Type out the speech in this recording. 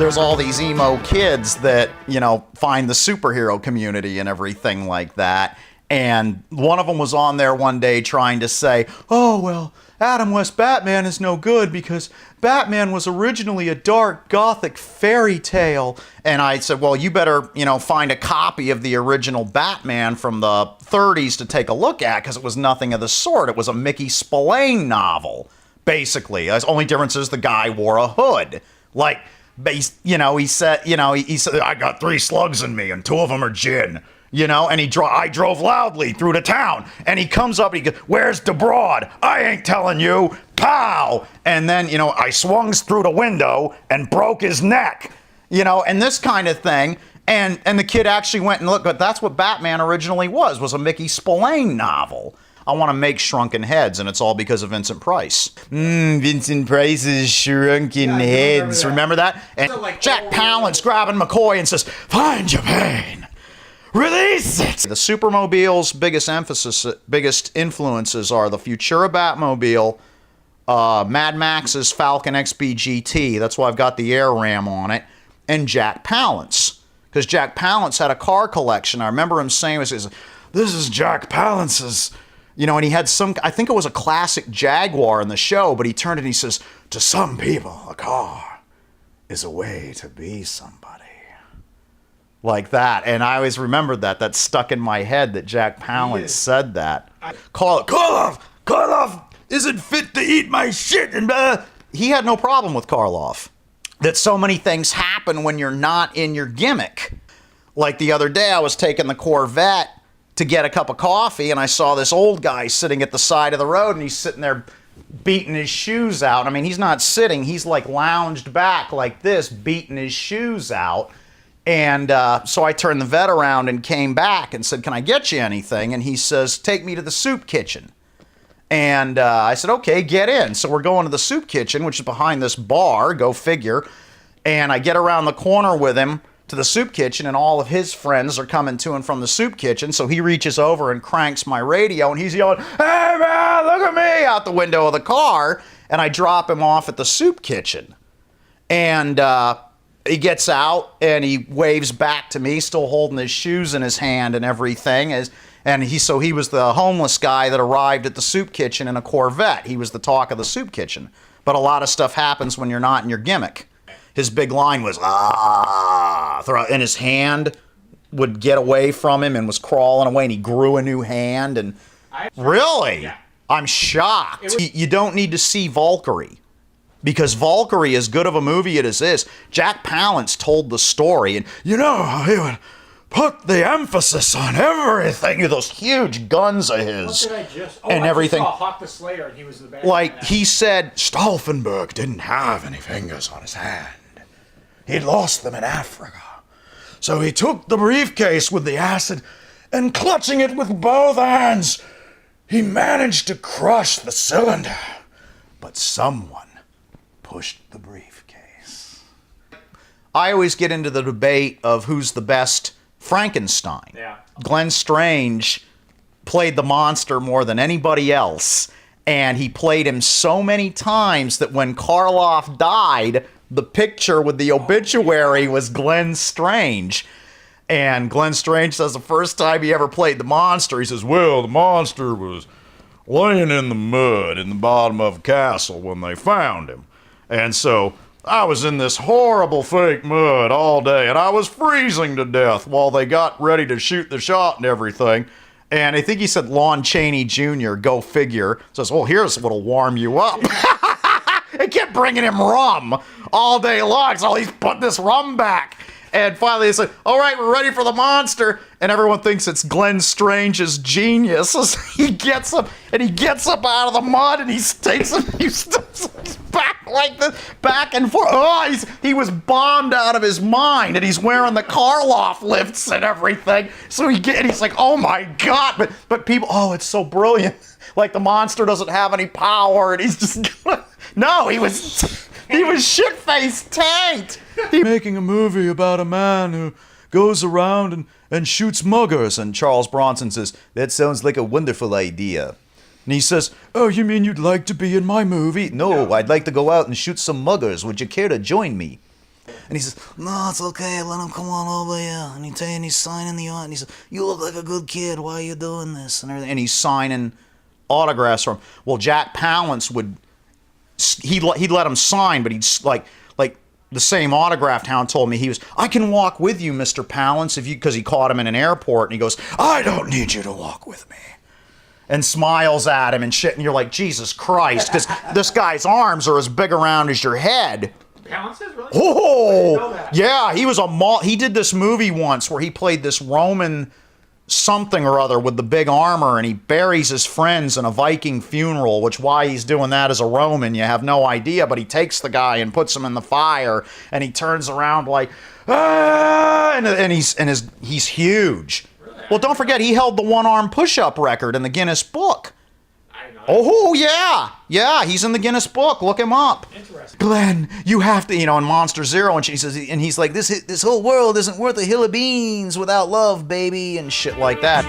there's all these emo kids that, you know, find the superhero community and everything like that. And one of them was on there one day trying to say, oh, well, Adam West Batman is no good because Batman was originally a dark gothic fairy tale. And I said, well, you better, you know, find a copy of the original Batman from the 30s to take a look at, because it was nothing of the sort. It was a Mickey Spillane novel, basically. The only difference is the guy wore a hood. Like, you know, he said, I got 3 slugs in me and 2 of them are gin. You know, and I drove loudly through the town, and he comes up and he goes, where's the broad? I ain't telling you. Pow! And then, you know, I swung through the window and broke his neck. You know, and this kind of thing. And the kid actually went and looked, but that's what Batman originally was a Mickey Spillane novel. I want to make Shrunken Heads, and it's all because of Vincent Price. Vincent Price's Shrunken Heads. Remember that? And Jack Palance grabbing McCoy and says, find your pain. Release it! The Supermobile's biggest influences are the Futura Batmobile, Mad Max's Falcon XB GT, that's why I've got the Air Ram on it, and Jack Palance. Because Jack Palance had a car collection. I remember him saying, this is Jack Palance's, you know, and he had I think it was a classic Jaguar in the show, but he turned and he says, to some people, a car is a way to be somebody. Like that, and I always remembered that stuck in my head that Jack Palance said that. Karloff isn't fit to eat my shit, and he had no problem with Karloff. That so many things happen when you're not in your gimmick. Like the other day, I was taking the Corvette to get a cup of coffee, and I saw this old guy sitting at the side of the road, and he's sitting there beating his shoes out. I mean, he's not sitting, he's like lounged back like this, beating his shoes out. And so I turned the vet around and came back and said, can I get you anything? And he says, take me to the soup kitchen. And I said, okay, get in. So we're going to the soup kitchen, which is behind this bar, go figure. And I get around the corner with him to the soup kitchen, and all of his friends are coming to and from the soup kitchen. So he reaches over and cranks my radio, and he's yelling, hey man, look at me, out the window of the car. And I drop him off at the soup kitchen. And he gets out and he waves back to me, still holding his shoes in his hand and everything. So he was the homeless guy that arrived at the soup kitchen in a Corvette. He was the talk of the soup kitchen. But a lot of stuff happens when you're not in your gimmick. His big line was, and his hand would get away from him and was crawling away, and he grew a new hand. And really? Yeah. I'm shocked. You don't need to see Valkyrie. Because Valkyrie, as good of a movie as it is, Jack Palance told the story, and you know, he would put the emphasis on everything, those huge guns of his, and everything. I saw Hawk the Slayer, and he was the bad like he said, Stauffenberg didn't have any fingers on his hand. He'd lost them in Africa. So he took the briefcase with the acid, and clutching it with both hands, he managed to crush the cylinder. But someone pushed the briefcase. I always get into the debate of who's the best Frankenstein. Yeah. Glenn Strange played the monster more than anybody else, and he played him so many times that when Karloff died, the picture with the obituary was Glenn Strange. And Glenn Strange says the first time he ever played the monster, he says, well, the monster was laying in the mud in the bottom of a castle when they found him. And so I was in this horrible fake mud all day, and I was freezing to death while they got ready to shoot the shot and everything. And I think he said Lon Chaney Jr., go figure, says, well, here's what'll warm you up. They kept bringing him rum all day long, so he's putting this rum back. And finally they said, all right, we're ready for the monster. And everyone thinks it's Glenn Strange's genius. So he gets up out of the mud, and he takes him, he's back like this, back and forth. Oh, he was bombed out of his mind, and he's wearing the Karloff lifts and everything. So he's like, oh my God. But people, oh, it's so brilliant. Like the monster doesn't have any power, and he's just, no, he was shit-faced tanked. He's making a movie about a man who goes around and shoots muggers. And Charles Bronson says, that sounds like a wonderful idea. And he says, oh, you mean you'd like to be in my movie? No, I'd like to go out and shoot some muggers. Would you care to join me? And he says, no, it's okay, let him come on over here. And he's signing the art. And he says, you look like a good kid, why are you doing this? And everything. And he's signing autographs for him. Well, Jack Palance he'd let him sign, but he'd like the same autographed hound told me I can walk with you, Mr. Palance, because he caught him in an airport, and he goes, I don't need you to walk with me. And smiles at him and shit, and you're like, Jesus Christ, because this guy's arms are as big around as your head. Palance is really? Oh, yeah, he did this movie once where he played this Roman something or other with the big armor, and he buries his friends in a Viking funeral, which why he's doing that as a Roman, you have no idea, but he takes the guy and puts him in the fire, and he turns around like, ah, and he's huge. Really? Well, don't forget, he held the one-arm push-up record in the Guinness Book. Oh, yeah. Yeah, he's in the Guinness Book. Look him up. Interesting. Glenn, you have to, in Monster Zero, and he's like, this whole world isn't worth a hill of beans without love, baby, and shit like that.